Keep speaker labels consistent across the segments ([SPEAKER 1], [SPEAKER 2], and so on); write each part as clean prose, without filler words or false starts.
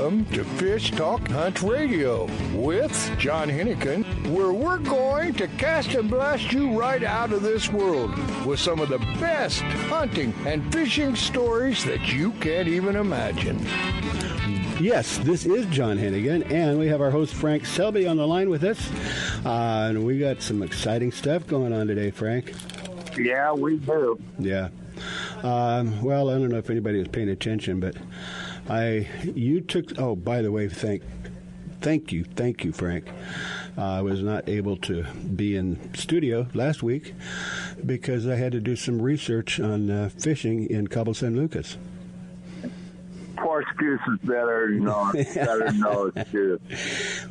[SPEAKER 1] Welcome to Fish Talk Hunt Radio with John Hennigan, where we're going to cast and blast you right out of this world with some of the best hunting and fishing stories that you can't even imagine.
[SPEAKER 2] Yes, this is John Hennigan, and we have our host Frank Selby on the line with us. And we got some exciting stuff going on today, Frank.
[SPEAKER 3] Yeah, we do.
[SPEAKER 2] Yeah. Well, I don't know if anybody was paying attention, but oh, by the way, thank you, Frank. I was not able to be in studio last week because I had to do some research on fishing in Cabo San Lucas.
[SPEAKER 3] Poor excuse is better than no excuse.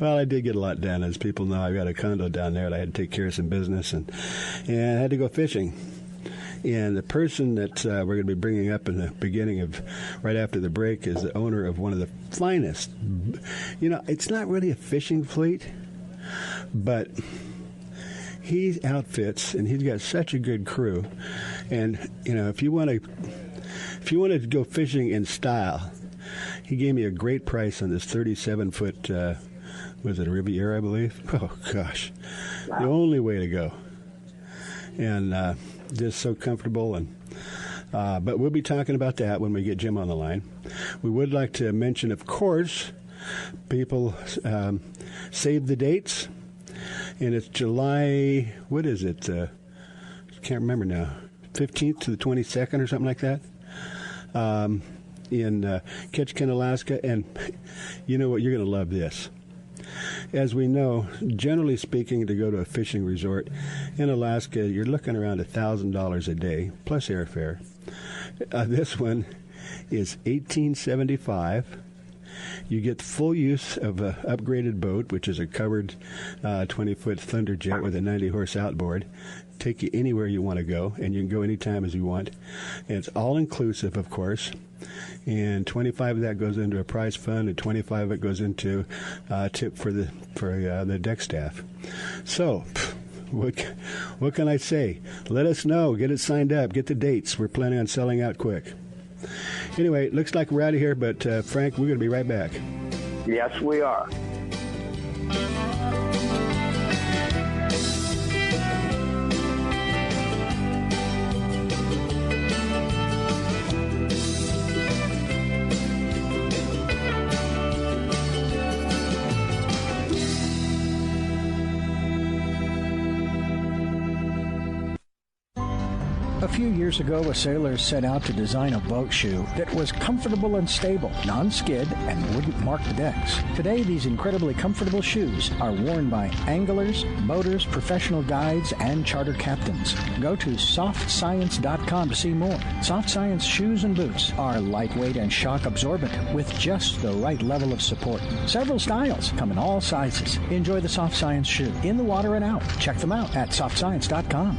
[SPEAKER 2] Well, I did get a lot done. As people know, I've got a condo down there, and I had to take care of some business, and I had to go fishing. And the person that we're going to be bringing up in the beginning of, right after the break, is the owner of one of the finest. You know, it's not really a fishing fleet, but he outfits, and he's got such a good crew. And, you know, if you wanted to go fishing in style, he gave me a great price on this 37-foot, was it a Riviera, I believe? Oh, gosh. Wow. The only way to go. And just so comfortable. And but we'll be talking about that when we get Jim on the line. We would like to mention, of course, people save the dates. And it's July, what is it? Can't remember now. 15th to the 22nd or something like that. In Ketchikan, Alaska. And you know what? You're going to love this. As we know, generally speaking, to go to a fishing resort in Alaska, you're looking around $1,000 a day, plus airfare. This one is $1,875. You get full use of an upgraded boat, which is a covered 20-foot Thunderjet with a 90-horse outboard. Take you anywhere you want to go, and you can go anytime as you want. And it's all-inclusive, of course. And 25 of that goes into a prize fund, and 25 of it goes into tip for the deck staff. So, what can I say? Let us know. Get it signed up. Get the dates. We're planning on selling out quick. Anyway, it looks like we're out of here, but Frank, we're going to be right back.
[SPEAKER 3] Yes, we are.
[SPEAKER 4] A few years ago, a sailor set out to design a boat shoe that was comfortable and stable, non-skid, and wouldn't mark the decks. Today, these incredibly comfortable shoes are worn by anglers, boaters, professional guides, and charter captains. Go to SoftScience.com to see more. Soft Science shoes and boots are lightweight and shock absorbent with just the right level of support. Several styles come in all sizes. Enjoy the Soft Science shoe in the water and out. Check them out at SoftScience.com.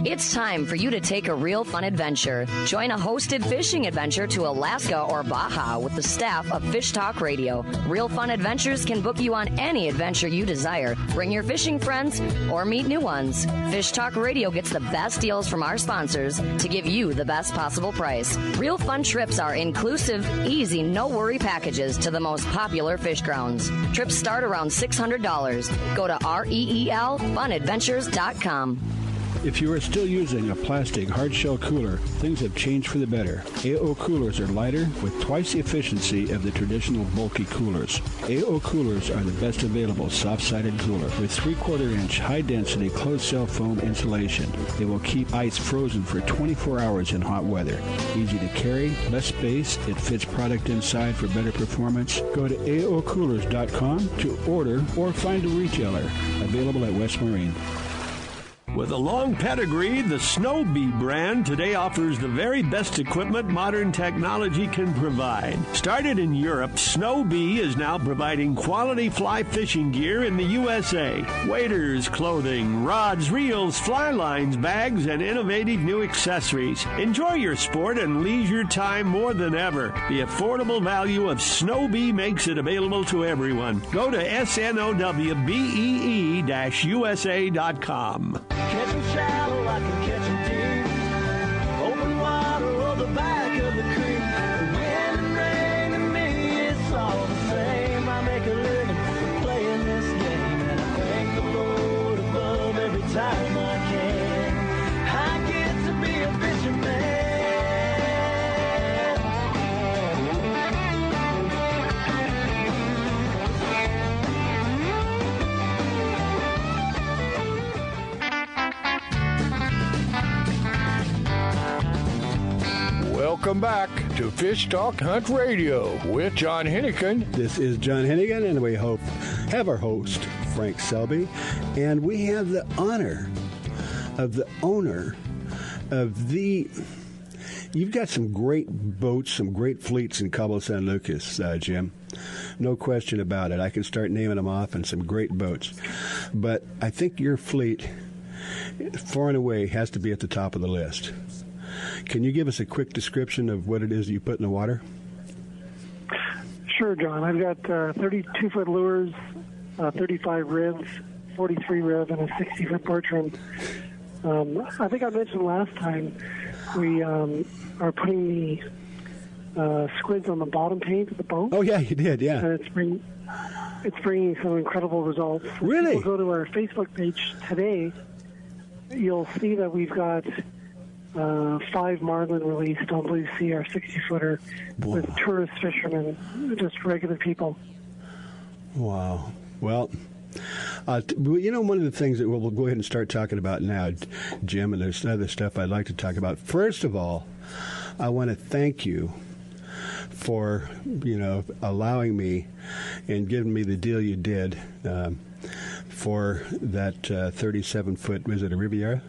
[SPEAKER 5] It's time for you to take a real fun adventure. Join a hosted fishing adventure to Alaska or Baja with the staff of Fish Talk Radio. Real Fun Adventures can book you on any adventure you desire. Bring your fishing friends or meet new ones. Fish Talk Radio gets the best deals from our sponsors to give you the best possible price. Real Fun trips are inclusive, easy, no-worry packages to the most popular fish grounds. Trips start around $600. Go to REELFunadventures.com.
[SPEAKER 2] If you are still using a plastic hard-shell cooler, things have changed for the better. AO coolers are lighter with twice the efficiency of the traditional bulky coolers. AO coolers are the best available soft-sided cooler with 3/4-inch high-density closed-cell foam insulation. They will keep ice frozen for 24 hours in hot weather. Easy to carry, less space, it fits product inside for better performance. Go to AOcoolers.com to order or find a retailer. Available at West Marine.
[SPEAKER 6] With a long pedigree, the Snow Bee brand today offers the very best equipment modern technology can provide. Started in Europe, Snow Bee is now providing quality fly fishing gear in the USA. Waders, clothing, rods, reels, fly lines, bags, and innovative new accessories. Enjoy your sport and leisure time more than ever. The affordable value of Snow Bee makes it available to everyone. Go to snowbee-usa.com.
[SPEAKER 7] Catch 'em shallow, I can catch 'em deep. Open water or the back of the creek. The wind and rain and me, it's all
[SPEAKER 1] Welcome back to Fish Talk Hunt Radio with John Hennigan.
[SPEAKER 2] This is John Hennigan, and we have our host, Frank Selby, and we have the honor of the owner of the... You've got some great boats, some great fleets in Cabo San Lucas, Jim. No question about it. I can start naming them off, and some great boats. But I think your fleet, far and away, has to be at the top of the list. Can you give us a quick description of what it is you put in the water?
[SPEAKER 8] Sure, John. I've got 32-foot lures, 35 ribs, 43 rib, and a 60-foot Bertram. I think I mentioned last time we are putting the squids on the bottom paint of the boat.
[SPEAKER 2] Oh, yeah, you did, yeah.
[SPEAKER 8] And it's bringing some incredible results.
[SPEAKER 2] Really?
[SPEAKER 8] If you go to our Facebook page today, you'll see that we've got 5 marlin released on Blue Sea, our 60-footer, with tourist fishermen, just regular people.
[SPEAKER 2] Wow. Well, you know, one of the things that we'll go ahead and start talking about now, Jim, and there's other stuff I'd like to talk about. First of all, I want to thank you for, allowing me and giving me the deal you did for that 37-foot, was it a Riviera?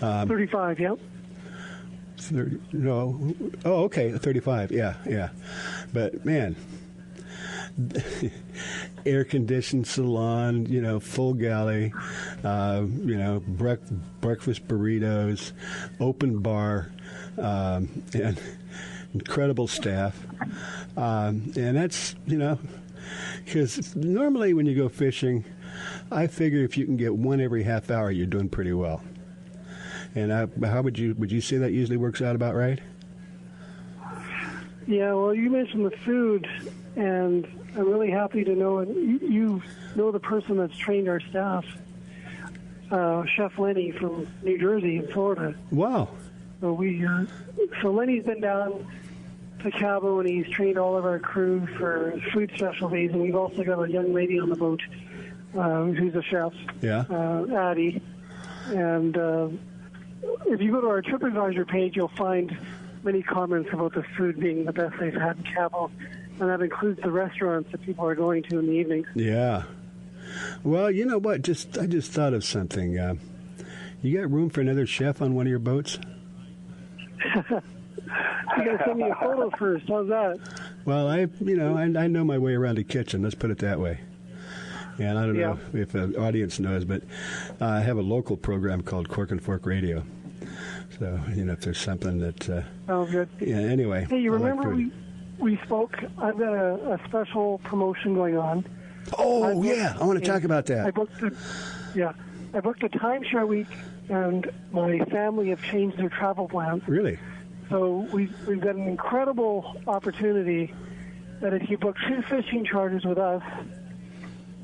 [SPEAKER 8] 35, yep.
[SPEAKER 2] 30, no. Oh, okay, 35, yeah. But, man, air-conditioned salon, full galley, breakfast burritos, open bar, and incredible staff. And that's, because normally when you go fishing, I figure if you can get one every half hour, you're doing pretty well. And how would you say that usually works out about right?
[SPEAKER 8] Yeah, well, you mentioned the food, and I'm really happy to know, and you know the person that's trained our staff, Chef Lenny from New Jersey in Florida.
[SPEAKER 2] Wow.
[SPEAKER 8] So Lenny's been down to Cabo, and he's trained all of our crew for food specialties, and we've also got a young lady on the boat who's a chef, Addie. And if you go to our TripAdvisor page, you'll find many comments about the food being the best they've had in Cabo, and that includes the restaurants that people are going to in the evenings.
[SPEAKER 2] Yeah. Well, you know what? I just thought of something. You got room for another chef on one of your boats?
[SPEAKER 8] You got to send me a photo first. How's that?
[SPEAKER 2] Well, I know my way around a kitchen. Let's put it that way. And I don't know if the audience knows, but I have a local program called Cork and Fork Radio. So, if there's something that...
[SPEAKER 8] Oh, good.
[SPEAKER 2] Yeah, anyway.
[SPEAKER 8] Hey, you remember we spoke? I've got a special promotion going on.
[SPEAKER 2] Oh, I want to talk about that.
[SPEAKER 8] I booked a timeshare week, and my family have changed their travel plans.
[SPEAKER 2] Really?
[SPEAKER 8] So we've got an incredible opportunity that if you book 2 fishing charters with us,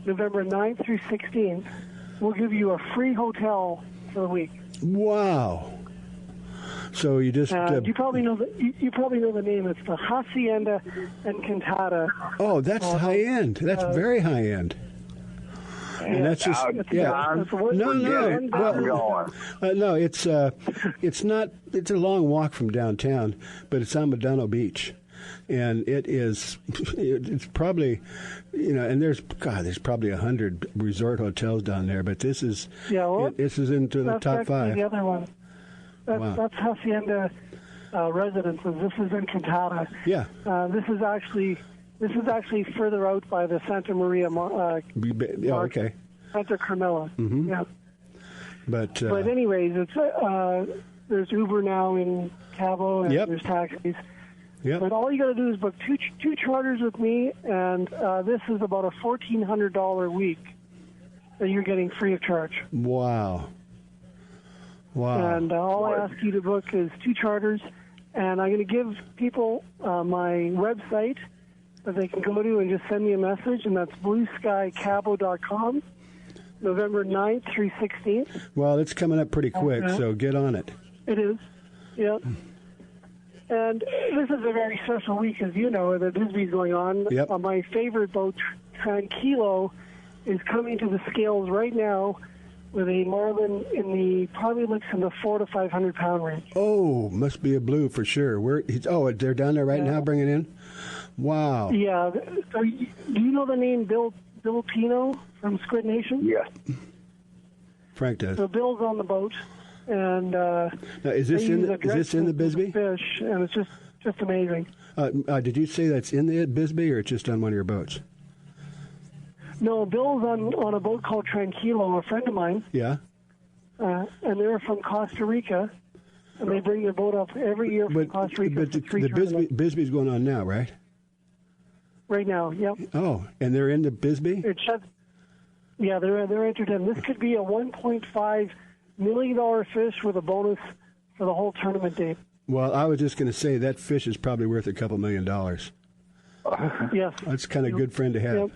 [SPEAKER 8] November 9th through 16th, we'll give you a free hotel for the week.
[SPEAKER 2] Wow. So you just...
[SPEAKER 8] you probably know the name. It's the Hacienda and Cantata.
[SPEAKER 2] Oh, that's high end. That's very high end. And that's just no. It's not. It's a long walk from downtown, but it's on Medano Beach, and it is. It's probably, and there's probably 100 resort hotels down there, but this is. This is into the top 5.
[SPEAKER 8] The other one. That's Hacienda Residences. This is in Cantata.
[SPEAKER 2] Yeah.
[SPEAKER 8] This is actually further out by the Santa Maria
[SPEAKER 2] okay.
[SPEAKER 8] Santa Carmela.
[SPEAKER 2] Mm-hmm.
[SPEAKER 8] Yeah.
[SPEAKER 2] But
[SPEAKER 8] anyways, it's there's Uber now in Cabo, and there's taxis.
[SPEAKER 2] Yep.
[SPEAKER 8] But all you got to do is book two charters with me, and this is about a $1,400 a week that you're getting free of charge.
[SPEAKER 2] Wow.
[SPEAKER 8] And all I ask you to book is 2 charters, and I'm going to give people my website that they can go to and just send me a message, and that's blueskycabo.com, November 9th through 16th.
[SPEAKER 2] Well, it's coming up pretty quick, so get on it.
[SPEAKER 8] It is, yeah. And this is a very special week, as you know, the Bisbee's going on.
[SPEAKER 2] Yep.
[SPEAKER 8] My favorite boat, Tranquilo, is coming to the scales right now with a marlin in the probably looks in the 400 to 500 pound range.
[SPEAKER 2] Oh, must be a blue for sure. They're down there right now bringing in? Wow.
[SPEAKER 8] Yeah. So, do you know the name Bill Pino from Squid Nation?
[SPEAKER 3] Yes.
[SPEAKER 2] Frank does.
[SPEAKER 8] So Bill's on the boat, and
[SPEAKER 2] now, is this in the Bisbee?
[SPEAKER 8] Fish, and it's just amazing.
[SPEAKER 2] Did you say that's in the Bisbee, or it's just on one of your boats?
[SPEAKER 8] No, Bill's on a boat called Tranquilo, a friend of mine.
[SPEAKER 2] Yeah.
[SPEAKER 8] And they're from Costa Rica, and they bring their boat up every year from Costa Rica.
[SPEAKER 2] But the Bisbee's going on now, right?
[SPEAKER 8] Right now, yep.
[SPEAKER 2] Oh, and they're in the Bisbee?
[SPEAKER 8] Yeah, they're entered in. This could be a $1.5 million fish with a bonus for the whole tournament day.
[SPEAKER 2] Well, I was just going to say that fish is probably worth a couple $1 million.
[SPEAKER 8] Yes.
[SPEAKER 2] That's kind of a good friend to have.
[SPEAKER 8] Yep.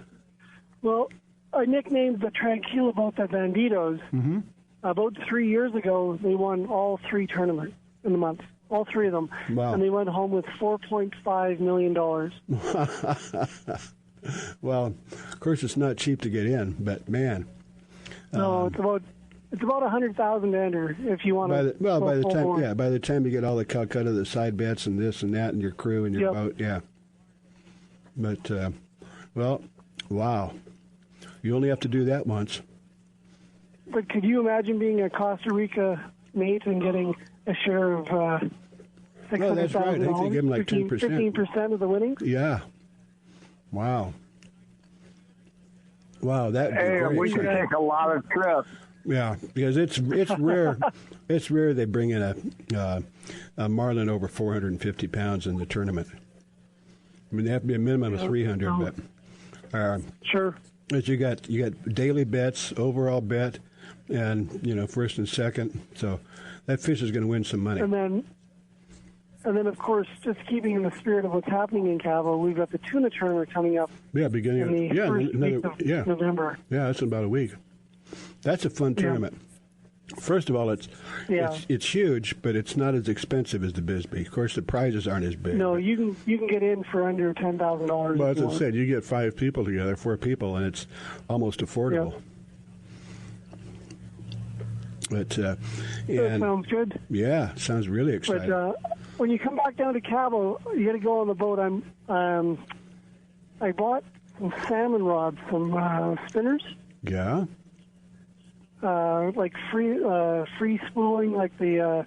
[SPEAKER 8] Well, I nicknamed the Tranquilo boat the Bandidos.
[SPEAKER 2] Mm-hmm.
[SPEAKER 8] About 3 years ago, they won all three tournaments in the month. All three of them.
[SPEAKER 2] Wow.
[SPEAKER 8] And they went home with $4.5 million.
[SPEAKER 2] Well, of course, it's not cheap to get in, but man.
[SPEAKER 8] No, it's about 100,000 to enter if you want to.
[SPEAKER 2] By the time you get all the Calcutta, the side bets and this and that, and your crew and your boat, yeah. But wow, you only have to do that once.
[SPEAKER 8] But could you imagine being a Costa Rica mate and getting a share of $600,000?
[SPEAKER 2] No, that's right. I think they give them like 10%.
[SPEAKER 8] 15% of the winnings?
[SPEAKER 2] Yeah. Wow. Wow, that.
[SPEAKER 3] Hey, we can take a lot of trips.
[SPEAKER 2] Yeah, because it's rare. It's rare they bring in a marlin over 450 pounds in the tournament. I mean, they have to be a minimum of 300. But
[SPEAKER 8] sure.
[SPEAKER 2] But you got daily bets, overall bet, and first and second. So that fish is going to win some money.
[SPEAKER 8] And then, of course, just keeping in the spirit of what's happening in Cabo, we've got the tuna tournament coming up.
[SPEAKER 2] Yeah, beginning
[SPEAKER 8] in the first week of November.
[SPEAKER 2] Yeah, that's in about a week. That's a fun tournament. First of all, it's huge, but it's not as expensive as the Bisbee. Of course, the prizes aren't as big.
[SPEAKER 8] No, you can get in for under $10,000.
[SPEAKER 2] Well, as I said, you get 4 people, and it's almost affordable. But
[SPEAKER 8] that sounds good.
[SPEAKER 2] Yeah, sounds really exciting.
[SPEAKER 8] But when you come back down to Cabo, you got to go on the boat. I bought some salmon rods, some spinners.
[SPEAKER 2] Yeah.
[SPEAKER 8] Like free spooling, like the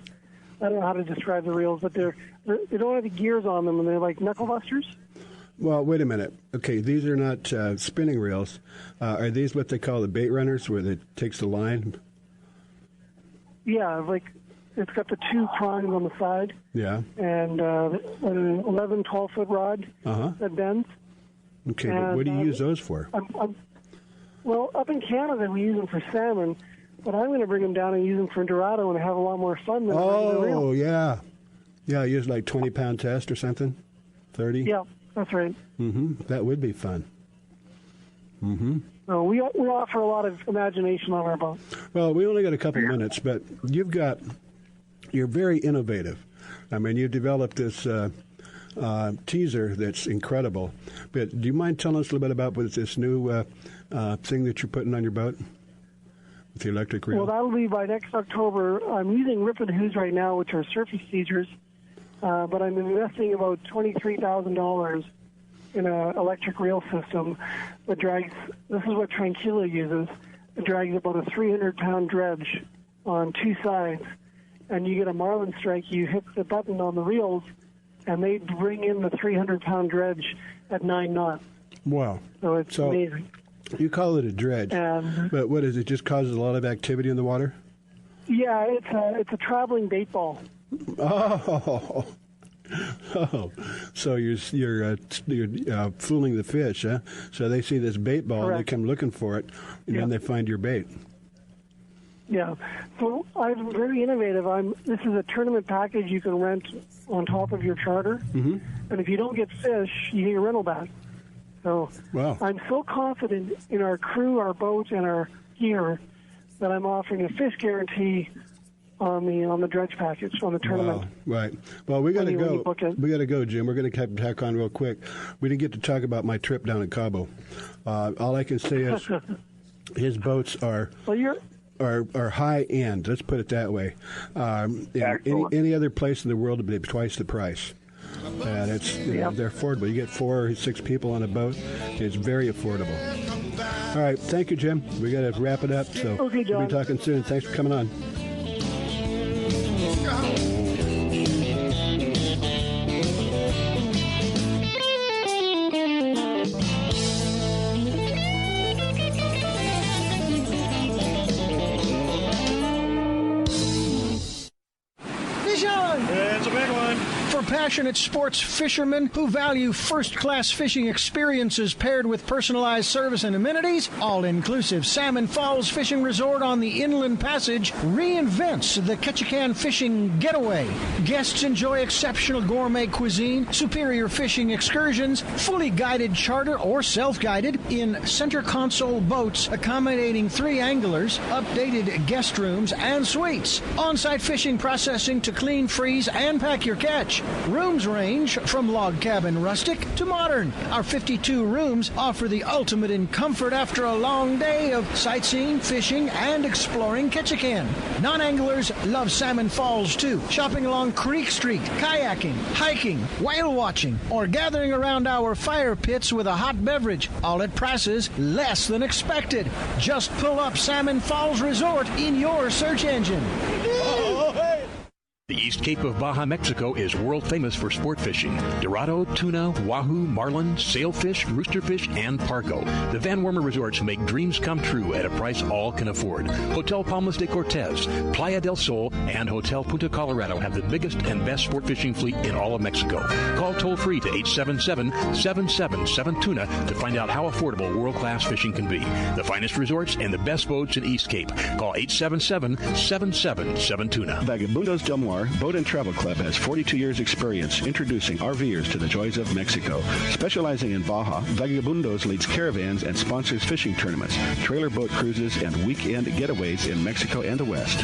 [SPEAKER 8] I don't know how to describe the reels, but they don't have the gears on them, and they're like knuckle busters.
[SPEAKER 2] Well, wait a minute. Okay, these are not spinning reels. Are these what they call the bait runners, where it takes the line?
[SPEAKER 8] Yeah, like it's got the 2 prongs on the side.
[SPEAKER 2] Yeah.
[SPEAKER 8] And an 11, 12-foot rod that bends.
[SPEAKER 2] Okay, but what do you use those for?
[SPEAKER 8] Well, up in Canada, we use them for salmon, but I'm going to bring them down and use them for Dorado and have a lot more fun than the reel.
[SPEAKER 2] Oh, yeah. Yeah, use like 20-pound test or something? 30?
[SPEAKER 8] Yeah, that's right.
[SPEAKER 2] Mm-hmm. That would be fun. Mm-hmm.
[SPEAKER 8] So we offer a lot of imagination on our boat.
[SPEAKER 2] Well, we only got a couple minutes, but you're very innovative. I mean, you developed this teaser that's incredible. But do you mind telling us a little bit about what this new thing that you're putting on your boat with the electric reel?
[SPEAKER 8] Well, that'll be by next October. I'm using Rip and Hoos right now, which are surface teasers, but I'm investing about $23,000 in an electric reel system that drags. This is what Tranquilo uses. It drags about a 300-pound dredge on 2 sides, and you get a marlin strike. You hit the button on the reels, and they bring in the 300-pound dredge at 9 knots.
[SPEAKER 2] Wow!
[SPEAKER 8] So it's amazing.
[SPEAKER 2] You call it a dredge, but what is it? Just causes a lot of activity in the water?
[SPEAKER 8] Yeah, it's a traveling bait ball.
[SPEAKER 2] Oh, so you're fooling the fish, huh? So they see this bait ball, and they come looking for it, and then they find your bait.
[SPEAKER 8] Yeah. So I'm very innovative. This is a tournament package you can rent on top of your charter, and if you don't get fish, you get your rental back. So I'm so confident in our crew, our boat, and our gear that I'm offering a fish guarantee on the dredge package on the tournament.
[SPEAKER 2] Wow. Right. Well, we got to go. We got to go, Jim. We're going to tack on real quick. We didn't get to talk about my trip down in Cabo. All I can say is his boats are.
[SPEAKER 8] Well,
[SPEAKER 2] are high end. Let's put it that way. Any other place in the world would be twice the price. And it's they're affordable. You get 4 or 6 people on a boat. It's very affordable. All right, thank you, Jim. We got to wrap it up. So
[SPEAKER 8] okay, John.
[SPEAKER 2] We'll be talking soon. Thanks for coming on.
[SPEAKER 4] Passionate sports fishermen who value first-class fishing experiences paired with personalized service and amenities, all-inclusive Salmon Falls Fishing Resort on the Inland Passage reinvents the Ketchikan fishing getaway. Guests enjoy exceptional gourmet cuisine, superior fishing excursions, fully guided charter or self-guided in center console boats accommodating 3 anglers, updated guest rooms and suites, on-site fishing processing to clean, freeze, and pack your catch. Rooms range from log cabin rustic to modern. Our 52 rooms offer the ultimate in comfort after a long day of sightseeing, fishing, and exploring Ketchikan. Non-anglers love Salmon Falls too. Shopping along Creek Street, kayaking, hiking, whale watching, or gathering around our fire pits with a hot beverage, all at prices less than expected. Just pull up Salmon Falls Resort in your search engine.
[SPEAKER 9] The East Cape of Baja, Mexico is world famous for sport fishing. Dorado, tuna, wahoo, marlin, sailfish, roosterfish, and pargo. The Van Wormer Resorts make dreams come true at a price all can afford. Hotel Palmas de Cortez, Playa del Sol, and Hotel Punta Colorado have the biggest and best sport fishing fleet in all of Mexico. Call toll-free to 877-777-TUNA to find out how affordable world-class fishing can be. The finest resorts and the best boats in East Cape. Call 877-777-TUNA.
[SPEAKER 10] Vagabundos Del Mar Boat and Travel Club has 42 years experience introducing RVers to the joys of Mexico. Specializing in Baja, Vagabundos leads caravans and sponsors fishing tournaments, trailer boat cruises, and weekend getaways in Mexico and the West.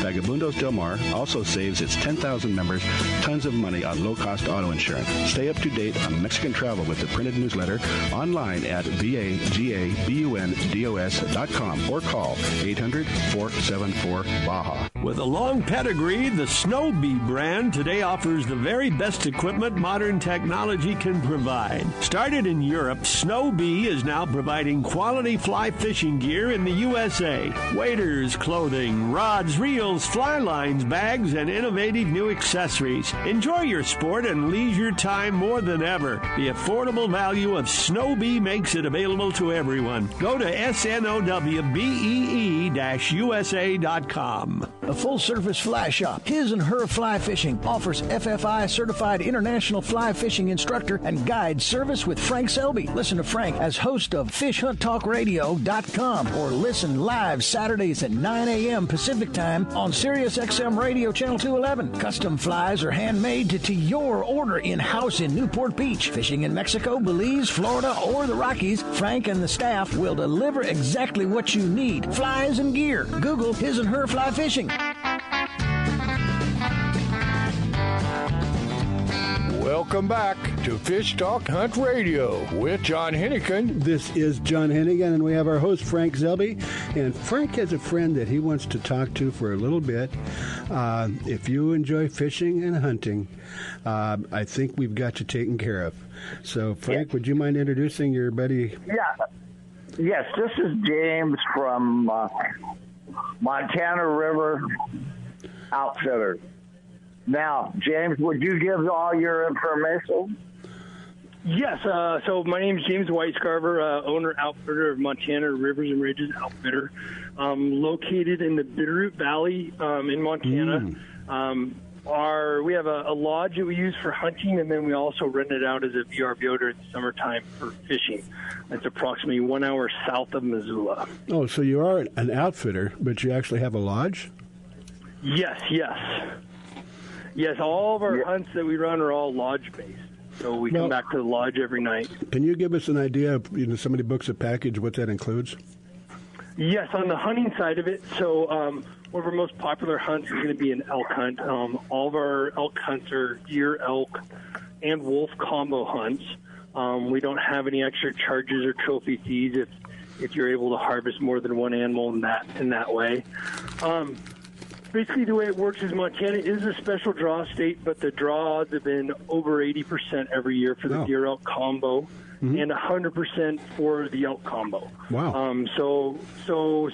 [SPEAKER 10] Vagabundos Del Mar also saves its 10,000 members tons of money on low-cost auto insurance. Stay up to date on Mexican travel with the printed newsletter online at vagabundos.com or call 800-474-BAJA.
[SPEAKER 6] With a long pedigree, the Snow Bee brand today offers the very best equipment modern technology can provide. Started in Europe, Snow Bee is now providing quality fly fishing gear in the USA. Waders, clothing, rods, reels, fly lines, bags, and innovative new accessories. Enjoy your sport and leisure time more than ever. The affordable value of Snow Bee makes it available to everyone. Go to snowbee-usa.com.
[SPEAKER 4] A full-service fly shop, His and Her Fly Fishing, offers FFI-certified international fly fishing instructor and guide service with Frank Selby. Listen to Frank as host of FishHuntTalkRadio.com or listen live Saturdays at 9 a.m. Pacific Time on Sirius XM Radio Channel 211. Custom flies are handmade to your order in-house in Newport Beach. Fishing in Mexico, Belize, Florida, or the Rockies, Frank and the staff will deliver exactly what you need. Flies and gear. Google His and Her Fly Fishing.
[SPEAKER 1] Welcome back to Fish Talk Hunt Radio with John Hennigan.
[SPEAKER 2] This is John Hennigan, and we have our host, Frank Selby. And Frank has a friend that he wants to talk to for a little bit. If you enjoy fishing and hunting, I think we've got you taken care of. So, Frank, would you mind introducing your buddy?
[SPEAKER 3] Yeah. Yes, this is James from Montana River Outfitter. Now, James, would you give all your information?
[SPEAKER 11] Yes. So my name is James Weiscarver, owner outfitter of Montana Rivers and Ridges Outfitter, located in the Bitterroot Valley in Montana. We have a lodge that we use for hunting, and then we also rent it out as a VRBO during the summertime for fishing. It's approximately 1 hour south of Missoula.
[SPEAKER 2] Oh, so you are an outfitter, but you actually have a lodge?
[SPEAKER 11] Yes. Yes, all of our hunts that we run are all lodge-based. So we come back to the lodge every night.
[SPEAKER 2] Can you give us an idea of, somebody books a package, what that includes?
[SPEAKER 11] Yes, on the hunting side of it. So one of our most popular hunts is going to be an elk hunt. All of our elk hunts are deer, elk, and wolf combo hunts. We don't have any extra charges or trophy fees. if you're able to harvest more than one animal in that way. Basically, the way it works is Montana is a special draw state, but the draw odds have been over 80% every year for the deer elk combo, and 100% for the elk combo.
[SPEAKER 2] Wow.
[SPEAKER 11] So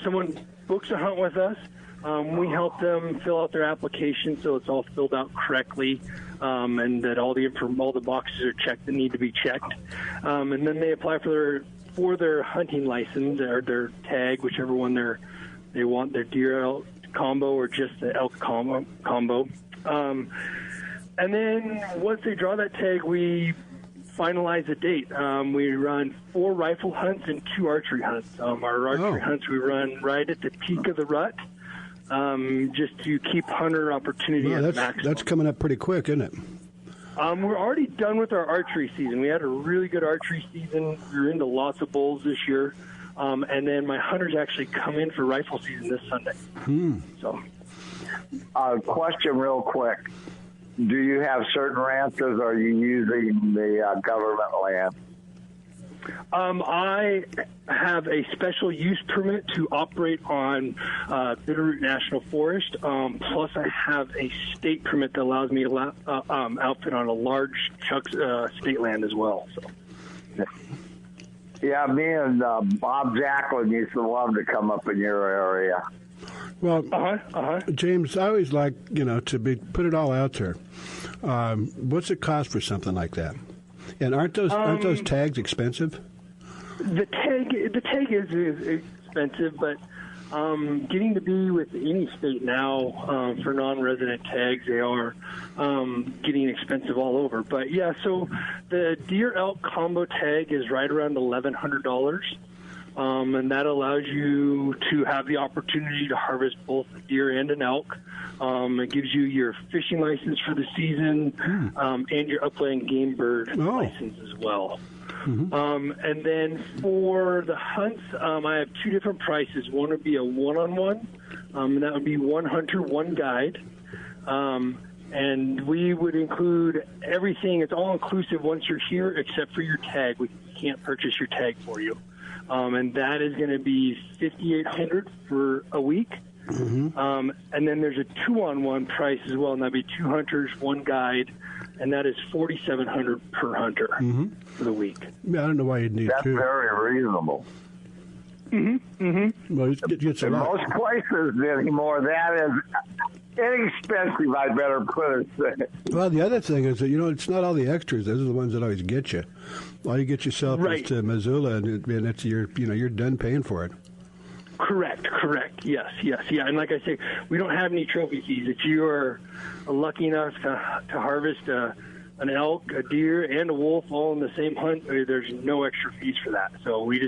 [SPEAKER 11] someone books a hunt with us. We help them fill out their application so it's all filled out correctly, and that all the boxes are checked that need to be checked. And then they apply for their hunting license or their tag, whichever one they want, their deer elk combo or just the elk combo. And then once they draw that tag, we finalize a date. We run 4 rifle hunts and 2 archery hunts. Our archery hunts we run right at the peak of the rut, just to keep hunter opportunity at maximum.
[SPEAKER 2] That's coming up pretty quick, isn't it?
[SPEAKER 11] We're already done with our archery season. We had a really good archery season. We were into lots of bulls this year. And then my hunters actually come in for rifle season this Sunday. So,
[SPEAKER 3] question real quick. Do you have certain ranches, or are you using the government land?
[SPEAKER 11] I have a special use permit to operate on Bitterroot National Forest. Plus, I have a state permit that allows me to outfit on a large chunk state land as well. So.
[SPEAKER 3] Yeah, me and Bob Jacklin used to love to come up in your area.
[SPEAKER 2] Well, James, I always like, to put it all out there. What's it cost for something like that? And aren't those tags expensive?
[SPEAKER 11] The tag is expensive, but getting to be with any state now for non-resident tags, they are getting expensive all over. But yeah, so the deer elk combo tag is right around $1,100. And that allows you to have the opportunity to harvest both a deer and an elk. It gives you your fishing license for the season and your upland game bird license as well. And then for the hunts, I have 2 different prices. One would be a one-on-one, and that would be 1 hunter, 1 guide. And we would include everything. It's all-inclusive once you're here except for your tag. We can't purchase your tag for you. And that is going to be $5,800 for a week. And then there's a 2-on-1 price as well, and that'd be 2 hunters, 1 guide, and that is $4,700 per hunter for the week.
[SPEAKER 2] Yeah, I don't know why you'd need 2.
[SPEAKER 3] That's very reasonable.
[SPEAKER 2] Well, it gets a
[SPEAKER 3] in
[SPEAKER 2] lot.
[SPEAKER 3] most places anymore, that is inexpensive, I better put it.
[SPEAKER 2] Well, the other thing is that, it's not all the extras. Those are the ones that always get you. All you get yourself is to Missoula, and it's you're done paying for it.
[SPEAKER 11] Correct. Yes. And like I say, we don't have any trophy fees. If you are lucky enough to harvest an elk, a deer, and a wolf all in the same hunt, there's no extra fees for that. So we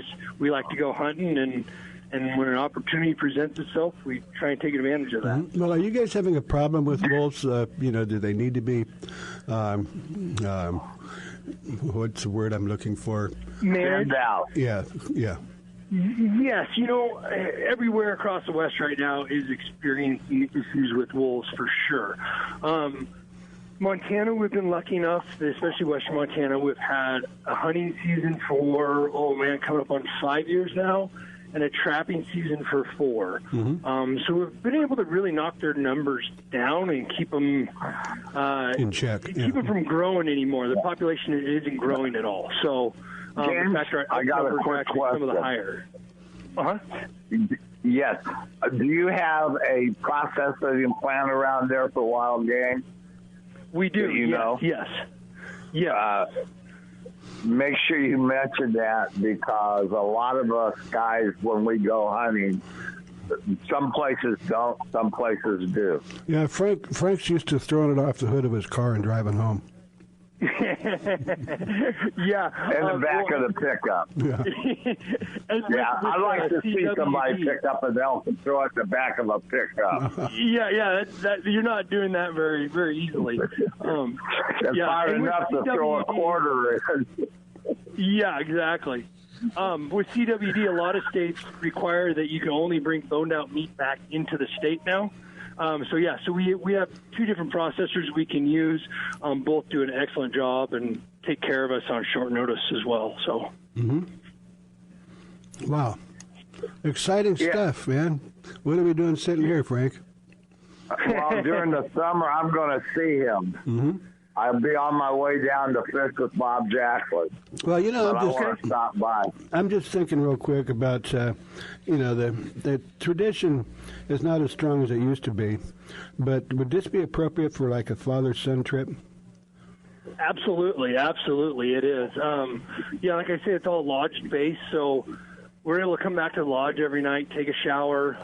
[SPEAKER 11] like to go hunting, and when an opportunity presents itself, we try and take advantage of that.
[SPEAKER 2] Well, are you guys having a problem with wolves? Do they need to be, what's the word I'm looking for?
[SPEAKER 11] Managed out.
[SPEAKER 2] Yeah.
[SPEAKER 11] Yes, everywhere across the West right now is experiencing issues with wolves for sure. Montana, we've been lucky enough, especially Western Montana, we've had a hunting season for, coming up on 5 years now, and a trapping season for 4. So we've been able to really knock their numbers down and keep them
[SPEAKER 2] in check.
[SPEAKER 11] Keep them from growing anymore. The population isn't growing at all. So, in fact,
[SPEAKER 3] I got a quick question.
[SPEAKER 11] Some of the higher.
[SPEAKER 3] Yes. Do you have a processing plant around there for wild game?
[SPEAKER 11] We do. Yes. Yeah.
[SPEAKER 3] Make sure you mention that, because a lot of us guys, when we go hunting, some places don't, some places do.
[SPEAKER 2] Yeah, Frank's used to throwing it off the hood of his car and driving home.
[SPEAKER 11] Yeah.
[SPEAKER 3] In the back of the pickup. Yeah, I'd like to see somebody pick up an elk and throw it in the back of a pickup.
[SPEAKER 11] You're not doing that very, very easily.
[SPEAKER 3] Far enough to throw a quarter in.
[SPEAKER 11] Yeah, exactly. With CWD, a lot of states require that you can only bring boned out meat back into the state now. So we have 2 different processors we can use. Both do an excellent job and take care of us on short notice as well. So.
[SPEAKER 2] Wow. Exciting stuff, man. What are we doing sitting here, Frank?
[SPEAKER 3] Well, during the summer, I'm going to see him.
[SPEAKER 2] Mm-hmm.
[SPEAKER 3] I'll be on my way down to fish with Bob Jacklin.
[SPEAKER 2] Well, you know,
[SPEAKER 3] I want to stop by.
[SPEAKER 2] I'm just thinking real quick about, the tradition is not as strong as it used to be, but would this be appropriate for like a father-son trip?
[SPEAKER 11] Absolutely, it is. Like I say, it's all lodge-based, so we're able to come back to the lodge every night, take a shower,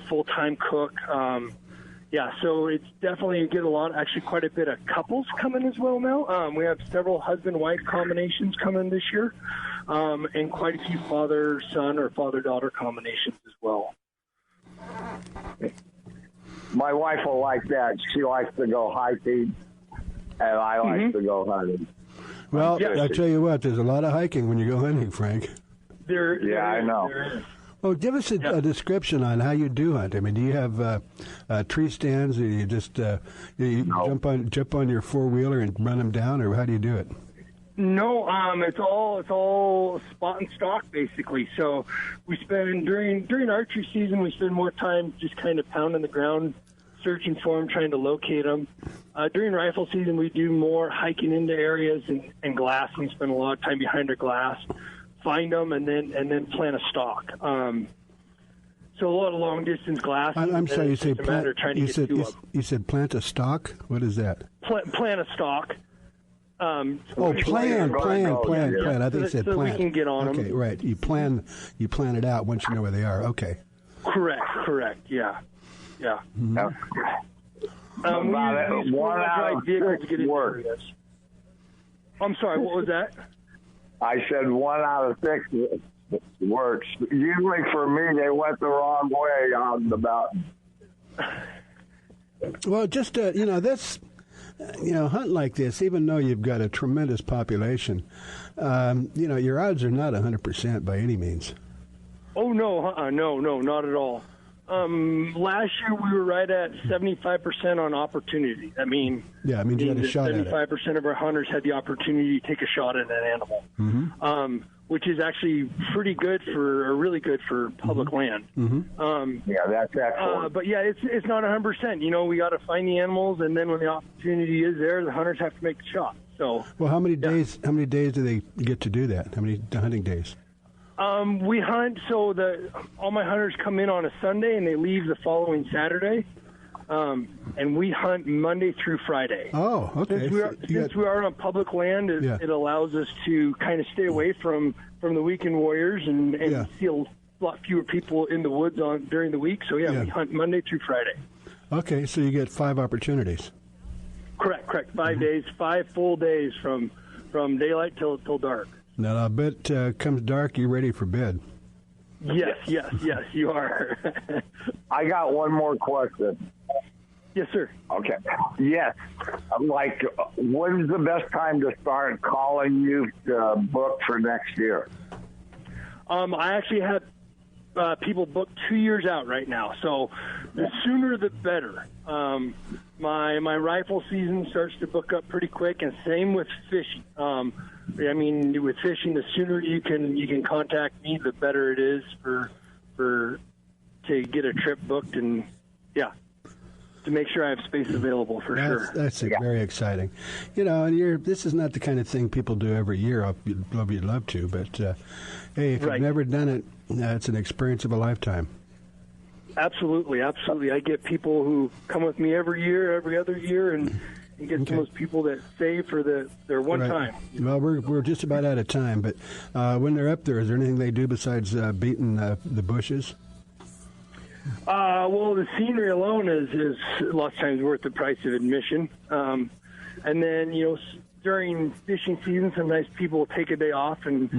[SPEAKER 11] full-time cook. So it's definitely quite a bit of couples coming as well now. We have several husband-wife combinations coming this year, and quite a few father-son or father-daughter combinations as well.
[SPEAKER 3] My wife will like that. She likes to go hiking, and I like to go hunting.
[SPEAKER 2] Well, I tell you what, there's a lot of hiking when you go hunting, Frank.
[SPEAKER 3] I know.
[SPEAKER 2] Oh, give us a description on how you do hunt. I mean, do you have tree stands, or you just jump on your four-wheeler and run them down, or how do you do it?
[SPEAKER 11] No, it's all spot and stalk basically. So we spend during archery season, we spend more time just kind of pounding the ground, searching for them, trying to locate them. During rifle season, we do more hiking into areas and glass, and spend a lot of time behind our glass. Find them and then plant a stalk. So a lot of long distance glass.
[SPEAKER 2] I'm sorry, you said you said plant a stalk. What is that?
[SPEAKER 11] Plant a stalk.
[SPEAKER 2] Plan. I think you said
[SPEAKER 11] so
[SPEAKER 2] plant.
[SPEAKER 11] We can get on them.
[SPEAKER 2] Okay, right. You plan it out once you know where they are. Okay.
[SPEAKER 11] Correct. Yeah.
[SPEAKER 2] Mm-hmm.
[SPEAKER 3] About
[SPEAKER 11] we
[SPEAKER 3] 1 out of 6 works.
[SPEAKER 11] I'm sorry, what was that?
[SPEAKER 3] I said 1 out of 6 works. Usually for me, they went the wrong way on the mountain.
[SPEAKER 2] Well, just, that's, hunting like this, even though you've got a tremendous population, your odds are not 100% by any means.
[SPEAKER 11] Oh, no, no, not at all. Last year we were right at 75% on opportunity. I mean,
[SPEAKER 2] you had a shot at it.
[SPEAKER 11] 75% of our hunters had the opportunity to take a shot at an animal, which is actually really good for public land.
[SPEAKER 2] Mm-hmm.
[SPEAKER 3] That's excellent.
[SPEAKER 11] But it's not 100%. We got to find the animals, and then when the opportunity is there, the hunters have to make the shot. So,
[SPEAKER 2] well, how many days? How many days do they get to do that? How many hunting days?
[SPEAKER 11] We hunt, so all my hunters come in on a Sunday and they leave the following Saturday, and we hunt Monday through Friday.
[SPEAKER 2] Oh, okay.
[SPEAKER 11] Since we are on public land, it allows us to kind of stay away from the weekend warriors and see a lot fewer people in the woods during the week. So we hunt Monday through Friday.
[SPEAKER 2] Okay, so you get 5 opportunities.
[SPEAKER 11] Correct. 5 days, 5 full days from daylight till dark.
[SPEAKER 2] Now, I bet comes dark, you're ready for bed.
[SPEAKER 11] Yes, you are.
[SPEAKER 3] I got one more question.
[SPEAKER 11] Yes, sir.
[SPEAKER 3] Okay. Yes. Like, when's the best time to start calling you to book for next year?
[SPEAKER 11] I actually have people booked 2 years out right now, so the sooner the better. My rifle season starts to book up pretty quick, and same with fishing. With fishing, the sooner you can contact me, the better it is to get a trip booked and to make sure I have space available for sure.
[SPEAKER 2] That's very exciting. And this is not the kind of thing people do every year. You'd love to, but hey, if you've never done it, it's an experience of a lifetime.
[SPEAKER 11] Absolutely. I get people who come with me every other year, and get some of those people that save for their one time.
[SPEAKER 2] Well, we're just about out of time, but when they're up there, is there anything they do besides beating the bushes?
[SPEAKER 11] Well, the scenery alone is lots of times worth the price of admission. And then, during fishing season, sometimes people will take a day off and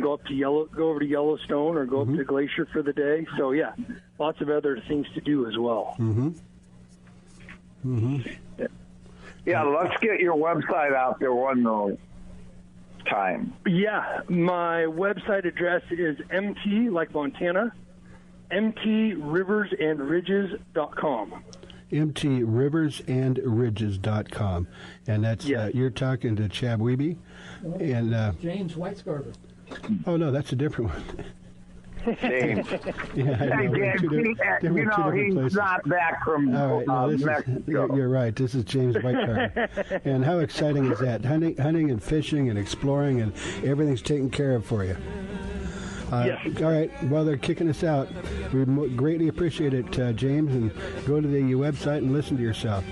[SPEAKER 11] go over to Yellowstone or go up to Glacier for the day. So, lots of other things to do as well.
[SPEAKER 3] Yeah, let's get your website out there one more time.
[SPEAKER 11] Yeah, my website address is MT, like Montana, MTRiversandRidges.com.
[SPEAKER 2] MTRiversandRidges.com. And that's, you're talking to Chab Wiebe and
[SPEAKER 12] James Whitescarver.
[SPEAKER 2] Oh, no, that's a different one.
[SPEAKER 3] James. He's not back from Mexico.
[SPEAKER 2] You're right. This is James Whitecarver. And how exciting is that? Hunting and fishing and exploring, and everything's taken care of for you.
[SPEAKER 11] Yes.
[SPEAKER 2] All right. Well, they're kicking us out. We greatly appreciate it, James. And go to the website and listen to yourself.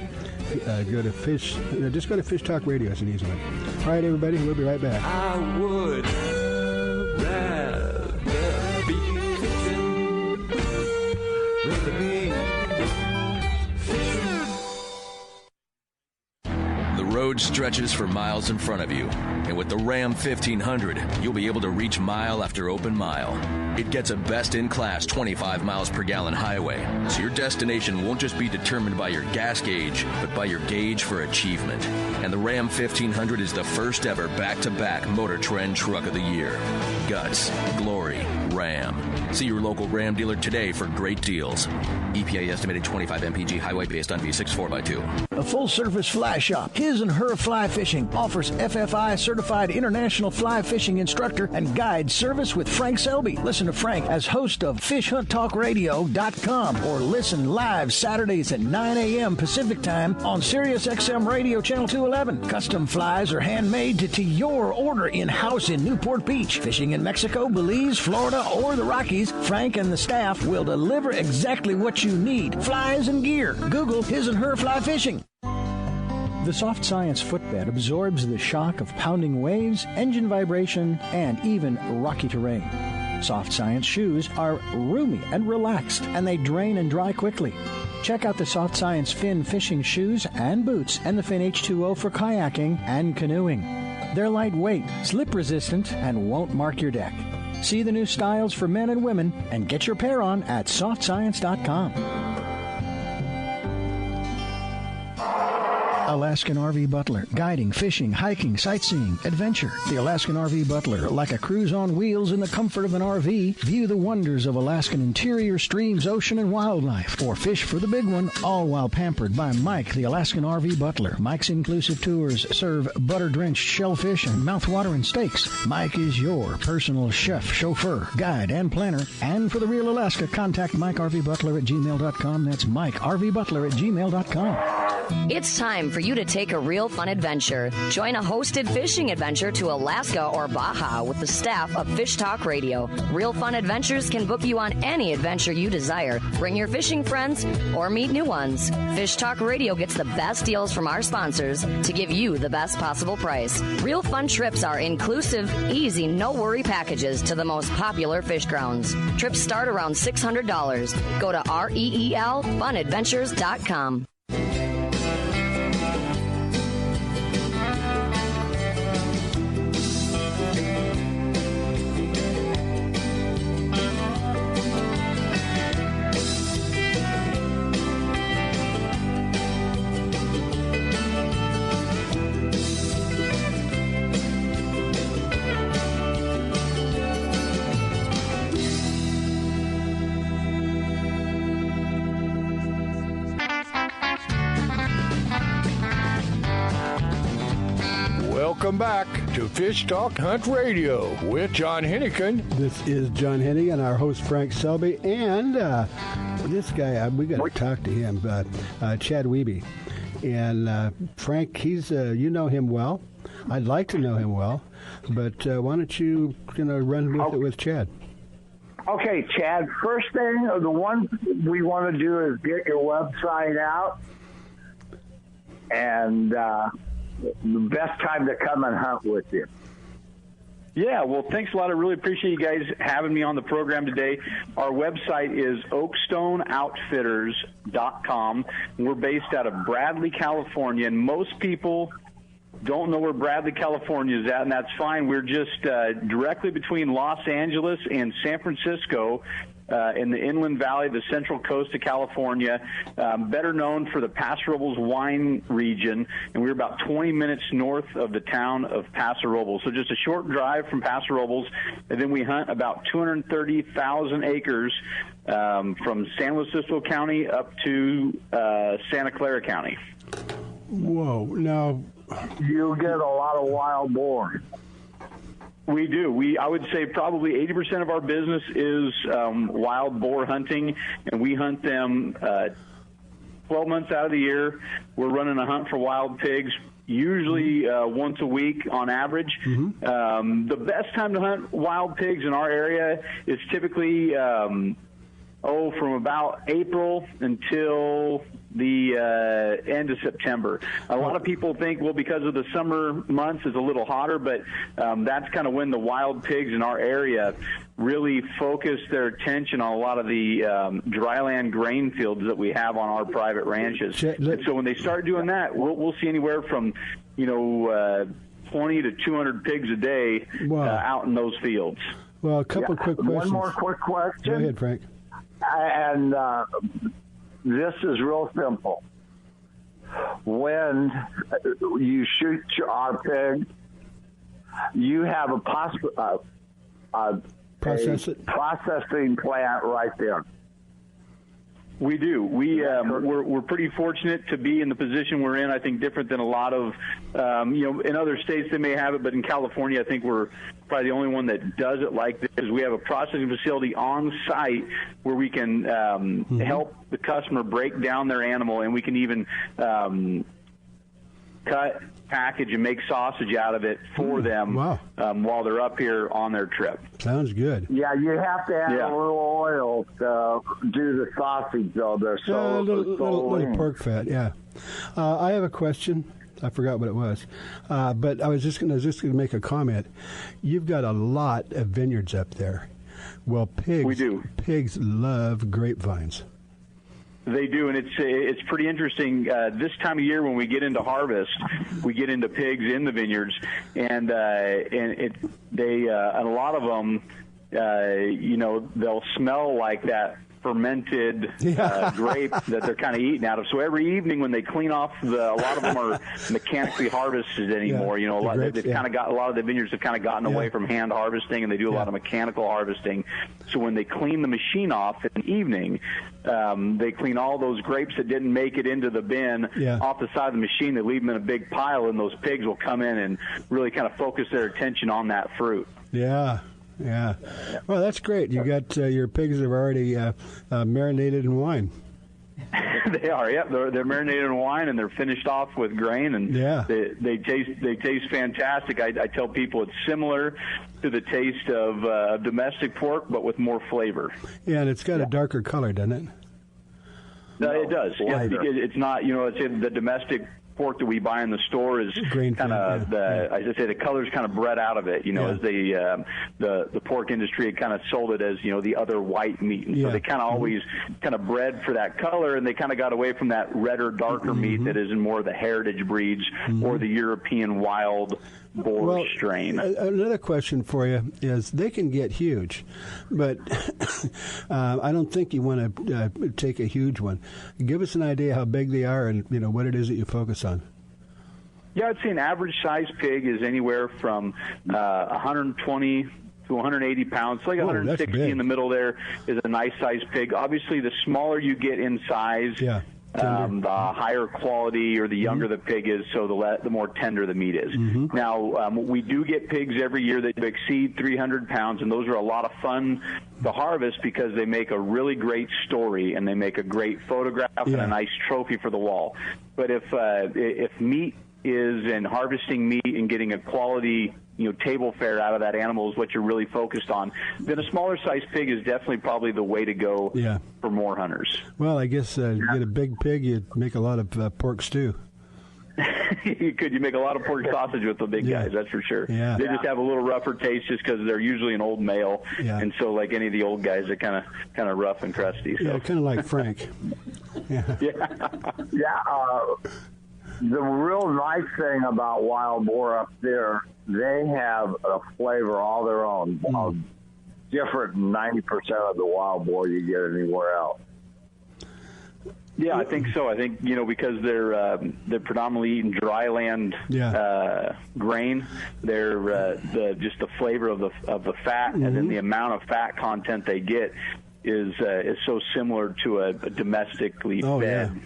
[SPEAKER 2] Go to Fish. Just go to Fish Talk Radio. It's an easy one. All right, everybody. We'll be right back.
[SPEAKER 12] I would rather be fishing. Rather be fishing.
[SPEAKER 13] The road stretches for miles in front of you, and with the Ram 1500, you'll be able to reach mile after open mile. It gets a best-in-class 25 miles per gallon highway, so your destination won't just be determined by your gas gauge, but by your gauge for achievement. And the Ram 1500 is the first ever back-to-back Motor Trend Truck of the Year. Guts, glory, Ram. See your local Ram dealer today for great deals. EPA estimated 25 mpg highway based on V6 4x2.
[SPEAKER 4] A full-service fly shop, His and Her Fly Fishing, offers FFI certified international fly fishing instructor and guide service with Frank Selby. Listen to Frank as host of FishHuntTalkRadio.com or listen live Saturdays at 9 a.m. Pacific Time on Sirius XM Radio Channel 211. Custom flies are handmade to your order in-house in Newport Beach. Fishing in Mexico, Belize, Florida, or the Rockies, Frank and the staff will deliver exactly what you need. Flies and gear. Google His and Her Fly Fishing. The Soft Science footbed absorbs the shock of pounding waves, engine vibration, and even rocky terrain. Soft Science shoes are roomy and relaxed, and they drain and dry quickly. Check out the Soft Science Fin fishing shoes and boots and the Fin H2O for kayaking and canoeing. They're lightweight, slip-resistant, and won't mark your deck. See the new styles for men and women and get your pair on at softscience.com. Alaskan RV Butler. Guiding, fishing, hiking, sightseeing, adventure. The Alaskan RV Butler. Like a cruise on wheels in the comfort of an RV, view the wonders of Alaskan interior, streams, ocean, and wildlife. Or fish for the big one, all while pampered by Mike, the Alaskan RV Butler. Mike's inclusive tours serve butter-drenched shellfish and mouth-watering steaks. Mike is your personal chef, chauffeur, guide, and planner. And for the real Alaska, contact MikeRVButler at gmail.com. That's MikeRVButler at gmail.com.
[SPEAKER 5] It's time for you to take a real fun adventure. Join a hosted fishing adventure to Alaska or Baja with the staff of Fish Talk Radio. Real Fun Adventures can book you on any adventure you desire. Bring your fishing friends or meet new ones. Fish Talk Radio gets the best deals from our sponsors to give you the best possible price. Real Fun trips are inclusive, easy, no-worry packages to the most popular fish grounds. Trips start around $600. Go to REELFunadventures.com.
[SPEAKER 1] Welcome back to Fish Talk Hunt Radio with John Hennigan.
[SPEAKER 2] This is John Hennigan, our host Frank Selby, and this guy, we got to talk to him, Chad Wiebe. And Frank, he's you know him well. I'd like to know him well, but why don't you run with it with Chad?
[SPEAKER 3] Okay, Chad, first thing, the one we want to do is get your website out, and the best time to come and hunt with you.
[SPEAKER 14] Yeah, well, thanks a lot. I really appreciate you guys having me on the program today. Our website is oakstoneoutfitters.com. We're based out of Bradley, California, and most people don't know where Bradley, California is at, and that's fine. We're just directly between Los Angeles and San Francisco, in the Inland Valley, the Central Coast of California, better known for the Paso Robles wine region, and we're about 20 minutes north of the town of Paso Robles. So just a short drive from Paso Robles, and then we hunt about 230,000 acres from San Luis Obispo County up to Santa Clara County.
[SPEAKER 2] Whoa, now
[SPEAKER 3] you'll get a lot of wild boar.
[SPEAKER 14] We do. I would say probably 80% of our business is wild boar hunting, and we hunt them 12 months out of the year. We're running a hunt for wild pigs, usually once a week on average. The best time to hunt wild pigs in our area is typically from about April until the end of September. A lot of people think, well, because of the summer months is a little hotter, but that's kind of when the wild pigs in our area really focus their attention on a lot of the dryland grain fields that we have on our private ranches. And so when they start doing that, we'll see anywhere from 20 to 200 pigs a day out in those fields.
[SPEAKER 2] Well, a couple quick questions.
[SPEAKER 3] One more quick question.
[SPEAKER 2] Go ahead, Frank.
[SPEAKER 3] And this is real simple. When you shoot our pig, you have a processing plant right there.
[SPEAKER 14] We do. We're pretty fortunate to be in the position we're in. I think different than a lot of, in other states they may have it, but in California, I think we're probably the only one that does it like this. We have a processing facility on site where we can help the customer break down their animal, and we can even cut, package, and make sausage out of it for them while they're up here on their trip.
[SPEAKER 2] Sounds good.
[SPEAKER 3] Yeah, you have to have a little oil to do the sausage, though. They're so
[SPEAKER 2] a little pork fat. Yeah. I have a question. I forgot what it was, but I was just going to make a comment. You've got a lot of vineyards up there. Well, we do. Pigs love grapevines.
[SPEAKER 14] They do, and it's pretty interesting. This time of year, when we get into harvest, we get into pigs in the vineyards, and a lot of them, they'll smell like that fermented grape that they're kind of eating out of. So every evening when they clean off, a lot of them are mechanically harvested anymore. A lot of the vineyards have kind of gotten away from hand harvesting, and they do a lot of mechanical harvesting. So when they clean the machine off in the evening, they clean all those grapes that didn't make it into the bin off the side of the machine. They leave them in a big pile, and those pigs will come in and really kind of focus their attention on that fruit.
[SPEAKER 2] Yeah. Yeah. Well, that's great. You got your pigs have already marinated in wine.
[SPEAKER 14] They are. Yep. They're marinated in wine, and they're finished off with grain, and they taste fantastic. I tell people it's similar to the taste of domestic pork, but with more flavor.
[SPEAKER 2] Yeah, and it's got a darker color, doesn't it?
[SPEAKER 14] No, it does. Yeah, it's not. It's in the domestic pork that we buy in the store is kind of I should say the color's kind of bred out of it, as the pork industry had kind of sold it as the other white meat, and so they kind of always kind of bred for that color, and they kind of got away from that redder, darker meat that is in more of the heritage breeds or the European wild boar strain.
[SPEAKER 2] Another question for you is they can get huge, but I don't think you want to take a huge one. Give us an idea how big they are and what it is that you focus on.
[SPEAKER 14] Yeah, I'd say an average size pig is anywhere from 120 to 180 pounds. Like 160 in the middle there is a nice size pig. Obviously, the smaller you get in size, the higher quality or the younger the pig is, so the more tender the meat is. Now, we do get pigs every year that exceed 300 pounds, and those are a lot of fun to harvest because they make a really great story, and they make a great photograph and a nice trophy for the wall. But if meat is in harvesting meat and getting a quality table fare out of that animal is what you're really focused on, then a smaller size pig is definitely probably the way to go for more hunters.
[SPEAKER 2] Well, I guess you get a big pig, you'd make a lot of pork stew.
[SPEAKER 14] You make a lot of pork sausage with the big guys, that's for sure. They just have a little rougher taste just because they're usually an old male, and so like any of the old guys, they're kind of rough and crusty. So.
[SPEAKER 2] Yeah, kind of like Frank.
[SPEAKER 3] The real nice thing about wild boar up there, they have a flavor all their own, different than 90% of the wild boar you get anywhere else.
[SPEAKER 14] Yeah, I think so. I think because they're predominantly eating dry land grain. They're just the flavor of the fat, and then the amount of fat content they get is so similar to a domestically fed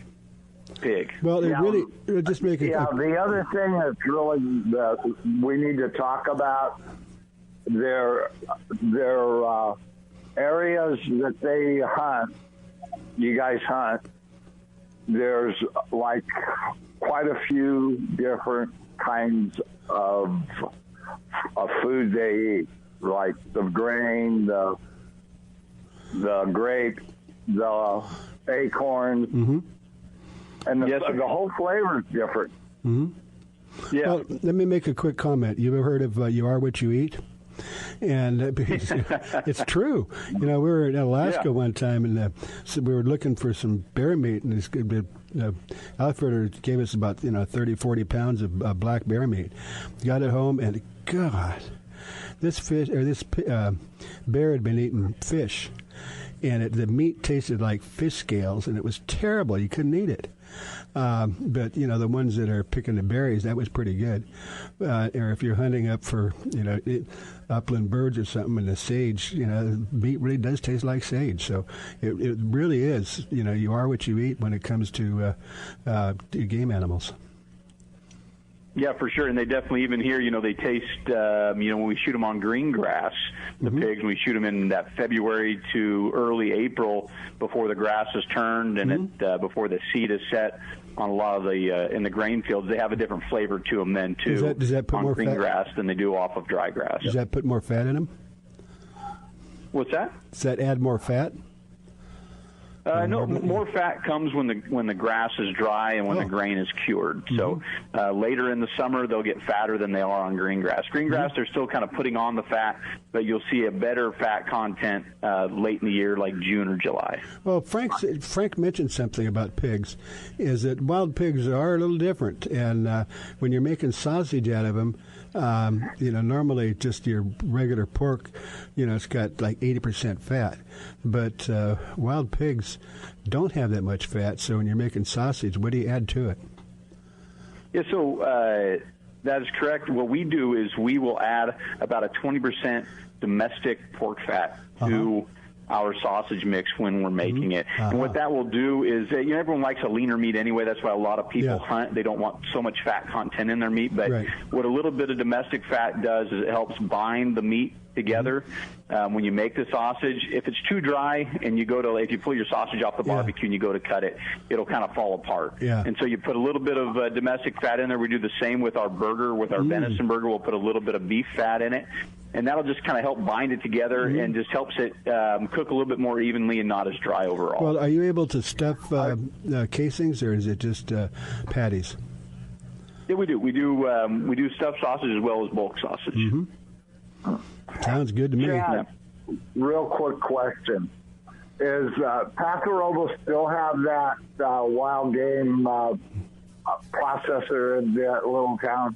[SPEAKER 14] pig.
[SPEAKER 2] Well, it really just make it.
[SPEAKER 3] The other thing that's really we need to talk about their areas that they hunt, you guys hunt, there's like quite a few different kinds of food they eat, like the grain, the grape, the acorns, and the whole flavor is different.
[SPEAKER 2] Yeah. Well, let me make a quick comment. You've ever heard of "You Are What You Eat"? And it's true. We were in Alaska one time, and so we were looking for some bear meat, and this outfitter gave us about 30, 40 pounds of black bear meat. Got it home, and God, this bear had been eating fish, and the meat tasted like fish scales, and it was terrible. You couldn't eat it. But the ones that are picking the berries, that was pretty good. Or if you're hunting up for upland birds or something, and the sage, meat really does taste like sage. So it really is. You are what you eat when it comes to game animals.
[SPEAKER 14] Yeah, for sure, and they definitely even here, they taste, when we shoot them on green grass, the pigs, we shoot them in that February to early April before the grass is turned and before the seed is set on a lot of the in the grain fields. They have a different flavor to them then, too,
[SPEAKER 2] does that put
[SPEAKER 14] on
[SPEAKER 2] more
[SPEAKER 14] green
[SPEAKER 2] fat?
[SPEAKER 14] Grass than they do off of dry grass.
[SPEAKER 2] Does that put more fat in them?
[SPEAKER 14] What's that?
[SPEAKER 2] Does that add more fat?
[SPEAKER 14] No, more fat comes when the grass is dry and when the grain is cured. So later in the summer, they'll get fatter than they are on green grass. Green grass, they're still kind of putting on the fat, but you'll see a better fat content late in the year, like June or July.
[SPEAKER 2] Well, Frank mentioned something about pigs, is that wild pigs are a little different, and when you're making sausage out of them, normally just your regular pork, it's got like 80% fat, but wild pigs don't have that much fat. So when you're making sausage, what do you add to it?
[SPEAKER 14] Yeah, so that is correct. What we do is we will add about a 20% domestic pork fat to our sausage mix when we're making it. And what that will do is, everyone likes a leaner meat anyway. That's why a lot of people hunt. They don't want so much fat content in their meat. But what a little bit of domestic fat does is it helps bind the meat together when you make the sausage. If it's too dry and if you pull your sausage off the barbecue and you go to cut it, it'll kind of fall apart. And so you put a little bit of domestic fat in there. We do the same with our burger. With our venison burger, we'll put a little bit of beef fat in it. And that'll just kind of help bind it together and just helps it cook a little bit more evenly and not as dry overall.
[SPEAKER 2] Well, are you able to stuff casings, or is it just patties?
[SPEAKER 14] Yeah, we do. We do stuffed sausage as well as bulk sausage.
[SPEAKER 2] Sounds good to me.
[SPEAKER 3] Chad, real quick question. Is Paso Robles still have that wild game processor in that little town?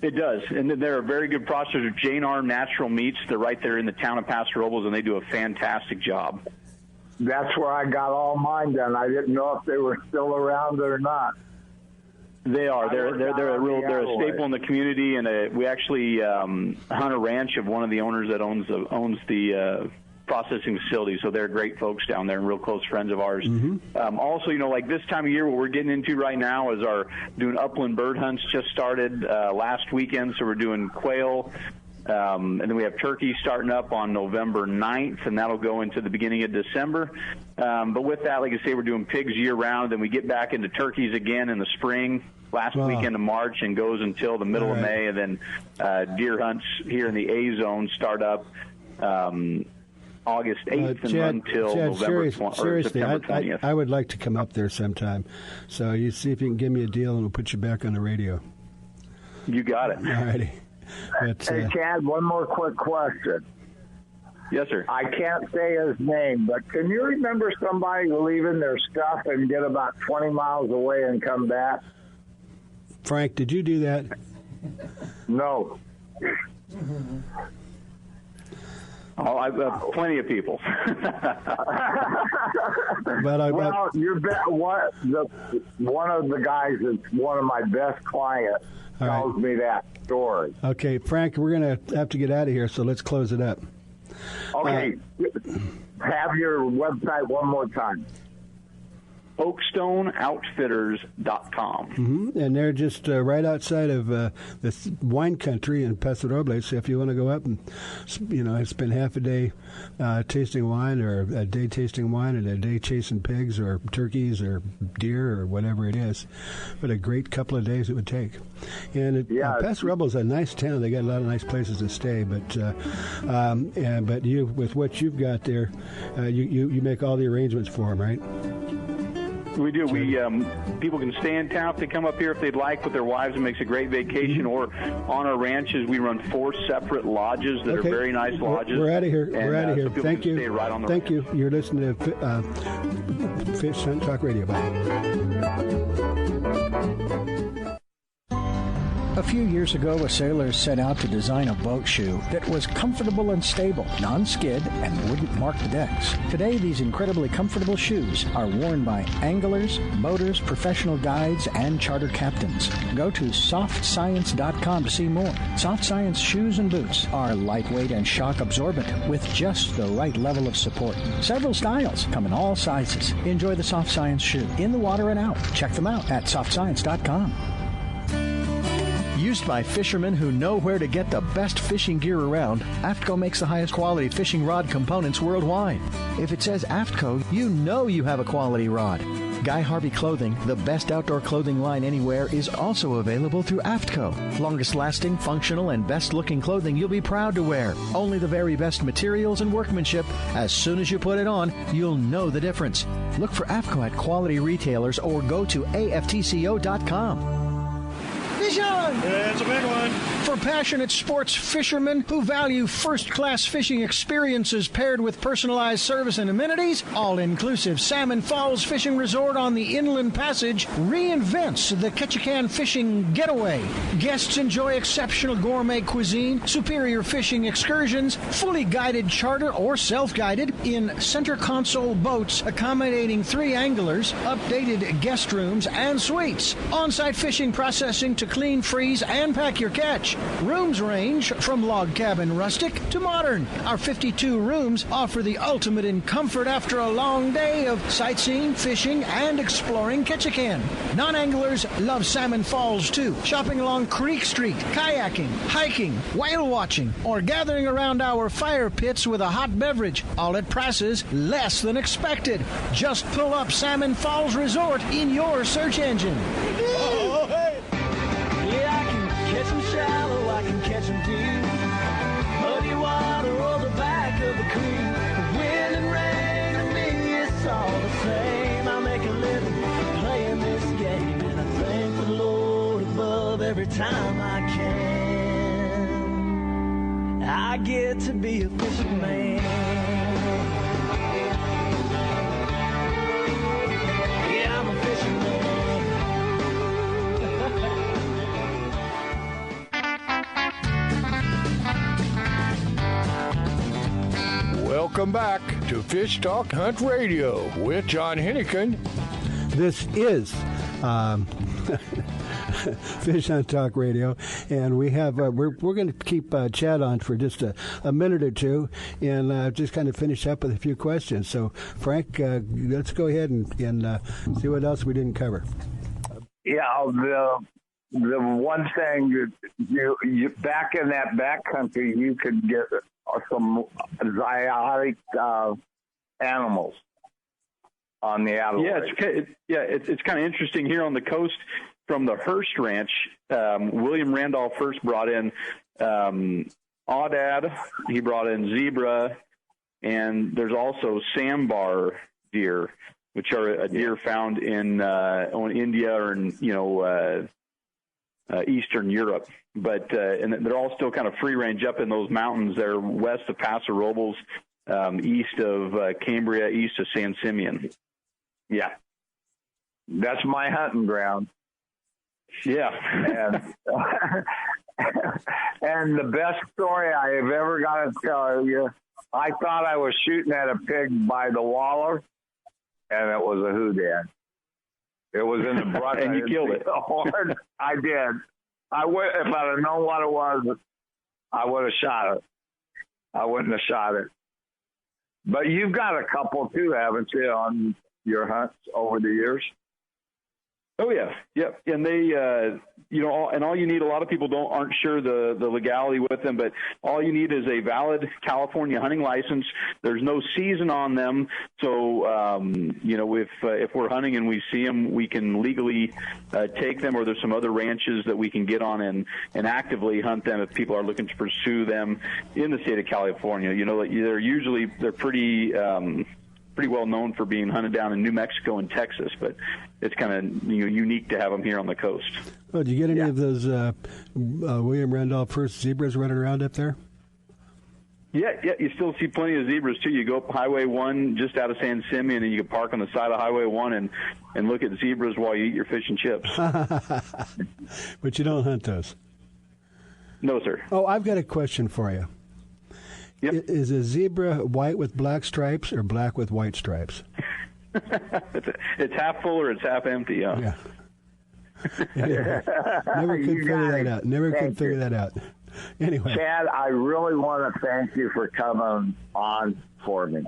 [SPEAKER 14] It does, and they're a very good processor. Jane R. Natural Meats. They're right there in the town of Paso Robles, and they do a fantastic job.
[SPEAKER 3] That's where I got all mine done. I didn't know if they were still around or not.
[SPEAKER 14] They are. They're a staple in the community, and we actually hunt a ranch of one of the owners that owns the processing facility. So they're great folks down there and real close friends of ours. Also, like this time of year, what we're getting into right now is doing upland bird hunts just started last weekend. So we're doing quail. And then we have turkey starting up on November 9th, and that'll go into the beginning of December. But with that, like I say, we're doing pigs year-round, and we get back into turkeys again in the spring, last weekend of March, and goes until the middle of May. And then deer hunts here in the A-zone start up August 8th and run until November September 20th.
[SPEAKER 2] I would like to come up there sometime. So you see if you can give me a deal, and we'll put you back on the radio.
[SPEAKER 14] You got it.
[SPEAKER 2] All righty.
[SPEAKER 3] Hey, Chad, one more quick question.
[SPEAKER 14] Yes, sir.
[SPEAKER 3] I can't say his name, but can you remember somebody leaving their stuff and get about 20 miles away and come back?
[SPEAKER 2] Frank, did you do that?
[SPEAKER 3] No.
[SPEAKER 14] I've plenty of people.
[SPEAKER 3] Well, one of the guys that's one of my best clients tells me that story.
[SPEAKER 2] Okay, Frank, we're going to have to get out of here, so let's close it up.
[SPEAKER 3] Okay. Have your website one more time.
[SPEAKER 14] OakstoneOutfitters.com.
[SPEAKER 2] Mm-hmm. And they're just right outside of the wine country in Paso Robles. So if you want to go up and, spend half a day tasting wine, or a day tasting wine and a day chasing pigs or turkeys or deer or whatever it is, what a great couple of days it would take. And Paso Robles is a nice town. They got a lot of nice places to stay. But you, with what you've got there, you make all the arrangements for them, right?
[SPEAKER 14] We do. People can stay in town if they come up here if they'd like with their wives. It makes a great vacation. Or on our ranches, we run 4 separate lodges that are very nice lodges.
[SPEAKER 2] We're out of here. We're out of here.
[SPEAKER 14] So
[SPEAKER 2] Thank you.
[SPEAKER 14] Stay right on the
[SPEAKER 2] Thank
[SPEAKER 14] ranch.
[SPEAKER 2] you. You're listening to Fish Hunt Talk Radio.
[SPEAKER 4] A few years ago, a sailor set out to design a boat shoe that was comfortable and stable, non-skid, and wouldn't mark the decks. Today, these incredibly comfortable shoes are worn by anglers, boaters, professional guides, and charter captains. Go to softscience.com to see more. Soft Science shoes and boots are lightweight and shock absorbent with just the right level of support. Several styles come in all sizes. Enjoy the Soft Science shoe in the water and out. Check them out at softscience.com. Used by fishermen who know where to get the best fishing gear around, AFTCO makes the highest quality fishing rod components worldwide. If it says AFTCO, you know you have a quality rod. Guy Harvey Clothing, the best outdoor clothing line anywhere, is also available through AFTCO. Longest lasting, functional, and best looking clothing you'll be proud to wear. Only the very best materials and workmanship. As soon as you put it on, you'll know the difference. Look for AFTCO at quality retailers or go to aftco.com. Fish on!
[SPEAKER 15] It's a big one.
[SPEAKER 4] For passionate sports fishermen who value first-class fishing experiences paired with personalized service and amenities, all-inclusive Salmon Falls Fishing Resort on the Inland Passage reinvents the Ketchikan fishing getaway. Guests enjoy exceptional gourmet cuisine, superior fishing excursions, fully guided charter or self-guided in center console boats accommodating 3 anglers, updated guest rooms and suites, on-site fishing processing to clean, freeze, and pack your catch. Rooms range from log cabin rustic to modern. Our 52 rooms offer the ultimate in comfort after a long day of sightseeing, fishing, and exploring Ketchikan. Non-anglers love Salmon Falls too. Shopping along Creek Street, kayaking, hiking, whale watching, or gathering around our fire pits with a hot beverage, all at prices less than expected. Just pull up Salmon Falls Resort in your search engine.
[SPEAKER 15] Oh, hey.
[SPEAKER 7] Yeah, I can catch them shallow, I can catch them deep. Muddy water or the back of the creek. Wind and rain to me, it's all the same. I make a living playing this game, and I thank the Lord above every time I can. I get to be a fishing man. Yeah, I'm a fishing man.
[SPEAKER 1] Welcome back to Fish Talk Hunt Radio with John Hennigan.
[SPEAKER 2] This is Fish Hunt Talk Radio, and we have we're going to keep Chad on for just a minute or two, and just kind of finish up with a few questions. So, Frank, let's go ahead and see what else we didn't cover.
[SPEAKER 3] Yeah, the one thing you back in that backcountry, you could get some exotic animals on the Adelaide.
[SPEAKER 14] It's kind of interesting here on the coast from the Hearst Ranch. William Randolph first brought in aoudad. He brought in zebra, and there's also sambar deer, which are a deer found in India or in Eastern Europe. But and they're all still kind of free range up in those mountains. They're west of Paso Robles, east of Cambria, east of San Simeon.
[SPEAKER 3] Yeah, that's my hunting ground.
[SPEAKER 14] Yeah,
[SPEAKER 3] and the best story I have ever got to tell you, I thought I was shooting at a pig by the waller, and it was a hoodad. It was in the brush,
[SPEAKER 14] and you killed it.
[SPEAKER 3] I did. If I'd have known what it was, I would have shot it. I wouldn't have shot it. But you've got a couple too, haven't you? On your hunts over the years?
[SPEAKER 14] Oh yeah, yep. And they, all you need. A lot of people aren't sure the legality with them, but all you need is a valid California hunting license. There's no season on them, so if we're hunting and we see them, we can legally take them. Or there's some other ranches that we can get on and actively hunt them if people are looking to pursue them in the state of California. They're pretty well known for being hunted down in New Mexico and Texas, but it's kind of unique to have them here on the coast.
[SPEAKER 2] Oh, did you get any of those William Randolph Hearst zebras running around up there?
[SPEAKER 14] Yeah, you still see plenty of zebras too. You go up Highway 1 just out of San Simeon, and you can park on the side of Highway 1 and look at zebras while you eat your fish and chips.
[SPEAKER 2] But you don't hunt those?
[SPEAKER 14] No, sir.
[SPEAKER 2] Oh, I've got a question for you.
[SPEAKER 14] Yep.
[SPEAKER 2] Is a zebra white with black stripes or black with white stripes?
[SPEAKER 14] It's half full or it's half empty.
[SPEAKER 2] Yeah. Never could figure that out. Anyway,
[SPEAKER 3] Chad, I really want to thank you for coming on for me.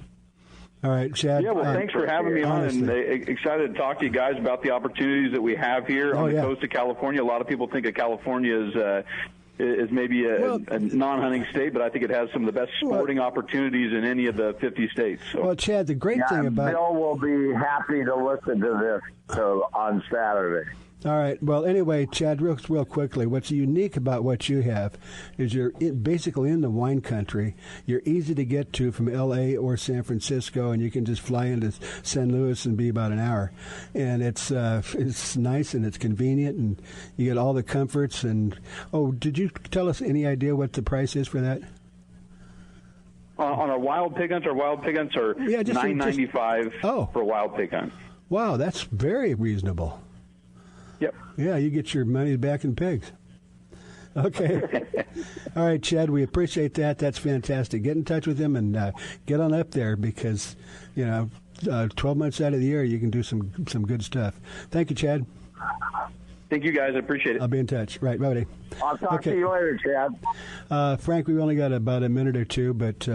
[SPEAKER 2] All right, Chad.
[SPEAKER 14] Yeah, well, thanks for having me on, and excited to talk to you guys about the opportunities that we have here on the coast of California. A lot of people think of California is maybe a non-hunting state, but I think it has some of the best sporting opportunities in any of the 50 states. So.
[SPEAKER 2] Well, Chad, the great thing about...
[SPEAKER 3] Bill will be happy to listen to this on Saturday.
[SPEAKER 2] All right. Well, anyway, Chad, real quickly, what's unique about what you have is you're basically in the wine country. You're easy to get to from L.A. or San Francisco, and you can just fly into San Luis and be about an hour. And it's nice and it's convenient, and you get all the comforts. And did you tell us any idea what the price is for that?
[SPEAKER 14] On our wild pig hunts, are $9.95 for a wild pig hunt.
[SPEAKER 2] Wow, that's very reasonable.
[SPEAKER 14] Yep.
[SPEAKER 2] Yeah, you get your money back in pigs. Okay. All right, Chad, we appreciate that. That's fantastic. Get in touch with him and get on up there because, 12 months out of the year, you can do some good stuff. Thank you, Chad.
[SPEAKER 14] Thank you, guys. I appreciate it.
[SPEAKER 2] I'll be in touch. Right, buddy.
[SPEAKER 3] I'll talk to you later, Chad.
[SPEAKER 2] Frank, we've only got about a minute or two, but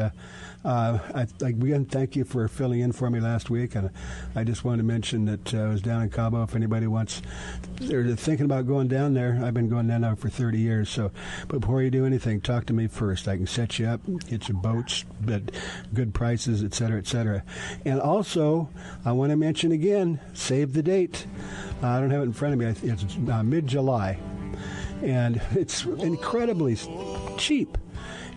[SPEAKER 2] again, thank you for filling in for me last week. And I just wanted to mention that I was down in Cabo. If anybody they're thinking about going down there, I've been going down there for 30 years. So, but before you do anything, talk to me first. I can set you up, get you boats at good prices, et cetera, et cetera. And also, I want to mention again, save the date. I don't have it in front of me. It's mid-July. And it's incredibly cheap.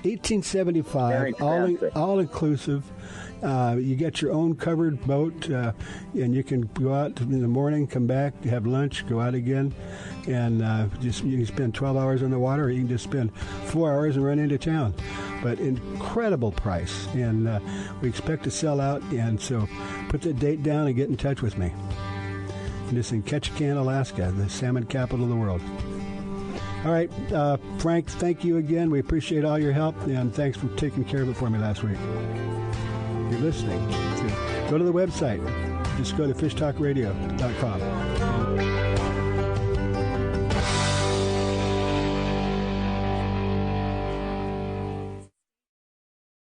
[SPEAKER 2] $18.75, all inclusive. You get your own covered boat, and you can go out in the morning, come back, have lunch, go out again, and you can spend 12 hours on the water, or you can just spend 4 hours and run into town. But incredible price, and we expect to sell out. And so, put the date down and get in touch with me. And it's in Ketchikan, Alaska, the salmon capital of the world. All right, Frank, thank you again. We appreciate all your help, and thanks for taking care of it for me last week. You're listening. Go to the website. Just go to fishtalkradio.com.